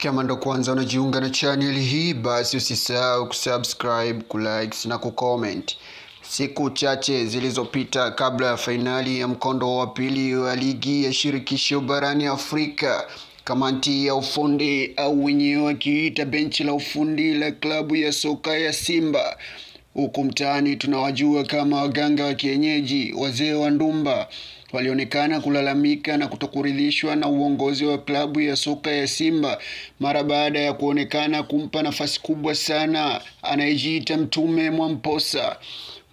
Kama ndo kwanza unajiunga na channel hii, basi usisahau kusubscribe, kulike na kucomment. Siku chache zilizopita kabla ya fainali ya mkondo wa pili wa ligi ya shirikisho barani Afrika, kamati ya ufundi au wenyewe wakiita benchi la ufundi la klabu ya soka ya Simba, huku mtaani tunawajua kama waganga wa kienyeji, wazee wa ndumba, walionekana kulalamika na kutokuridhishwa na uongozi wa klabu ya soka ya Simba mara baada ya kuonekana kumpa nafasi kubwa sana anayejiita Mtume Mwamposa.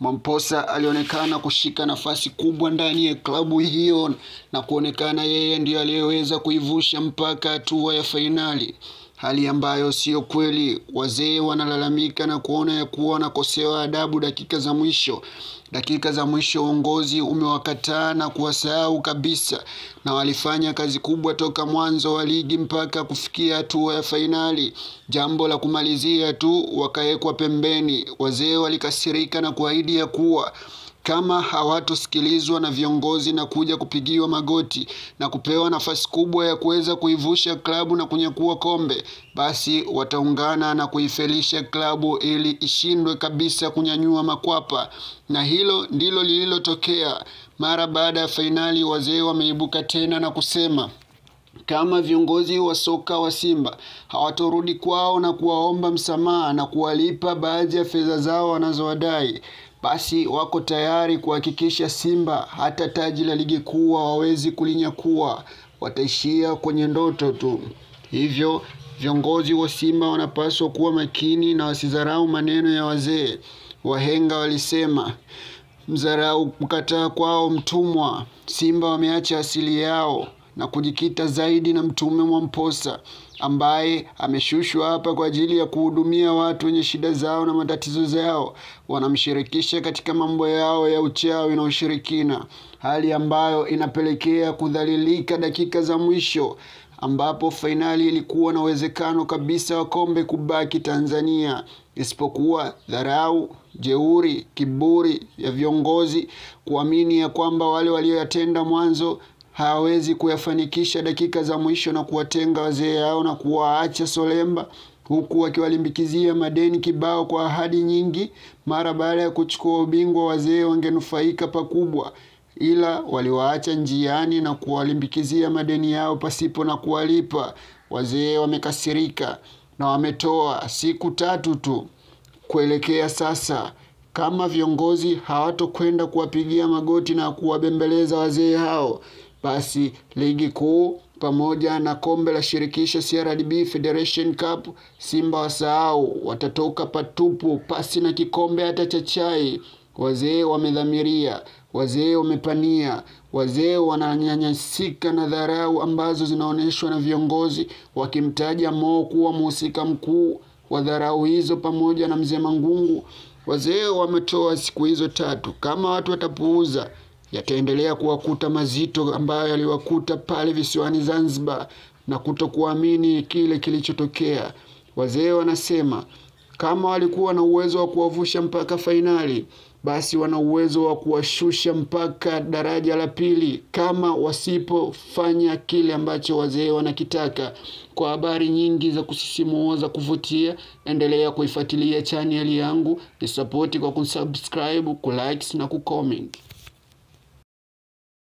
Mwamposa alionekana kushika nafasi kubwa ndani ya klabu hiyo na kuonekana yeye ndiye aliyeweza kuivusha mpaka hatua ya fainali, hali ambayo sio kweli. Wazee wanalalamika na kuona ya kuwa wanakosewa adabu dakika za mwisho. Dakika za mwisho uongozi umewakataa na kuwasahau kabisa, na walifanya kazi kubwa toka mwanzo wa ligi mpaka kufikia hatua ya fainali. Jambo la kumalizia tu wakaekwa pembeni. Wazee walikasirika na kuahidi ya kuwa kama hawatosikilizwa na viongozi na kuja kupigiwa magoti na kupewa nafasi kubwa ya kuweza kuivusha klabu na kunyakua kombe, basi wataungana na kuifelisha klabu ili ishindwe kabisa kunyanyua makwapa. Na hilo ndilo lililotokea. Mara baada ya fainali, wazee wameibuka tena na kusema kama viongozi wa soka wa Simba hawatorudi kwao na kuwaomba msamaha na kuwalipa baadhi ya fedha zao wanazowadai, basi wako tayari kuhakikisha Simba hata taji la ligi kuu hawawezi kulinyakua, wataishia kwenye ndoto tu. Hivyo viongozi wa Simba wanapaswa kuwa makini na wasidharau maneno ya wazee. Wahenga walisema mdharau mkataa kwao mtumwa. Simba wameacha asili yao na kujikita zaidi na Mtume Mwamposa, ambaye ameshushwa hapa kwa ajili ya kuhudumia watu wenye shida zao na matatizo zao. Wanamshirikisha katika mambo yao ya uchawi na ushirikina, hali ambayo inapelekea kudhalilika dakika za mwisho, ambapo fainali ilikuwa na uwezekano kabisa wa kombe kubaki Tanzania. Isipokuwa dharau, jeuri, kiburi ya viongozi kuamini ya kwamba wale walioyatenda mwanzo hawezi kuyafanikisha dakika za mwisho na kuwatenga wazee hao na kuwaacha solemba, huku wakiwalimbikizia madeni kibao kwa ahadi nyingi. Mara baada ya kuchukua ubingwa, wazee wangenufaika pakubwa, ila waliwaacha njiani na kuwalimbikizia madeni yao pasipo na kuwalipa. Wazee wamekasirika na wametoa siku 3 tu kuelekea sasa. Kama viongozi hawatokwenda kuwapigia magoti na kuwabembeleza wazee hao, basi ligi kuu pamoja na kombe la shirikisho CRDB Federation Cup Simba wasahau, watatoka patupu pasi na kikombe hata cha chai. Wazee wamedhamiria, wazee wamepania, wazee wananyanyasika na dharau ambazo zinaoneshwa na viongozi, wakimtaja Mo kuwa mhusika mkuu wa dharau hizo pamoja na Mzee Mangungu. Wazee wametoa siku hizo 3. Kama watu watapuuza, yataendelea kuwakuta mazito ambayo yaliwakuta pale visiwani Zanzibar na kutokuamini kile kilichotokea. Wazee wanasema kama walikuwa na uwezo wa kuwavusha mpaka fainali, basi wana uwezo wa kuwashusha mpaka daraja la pili kama wasipofanya kile ambacho wazee wanakitaka. Kwa habari nyingi za kusisimua za kuvutia, endelea kuifuatilia channel yangu, ni support kwa kusubscribe, kulike na kucomment.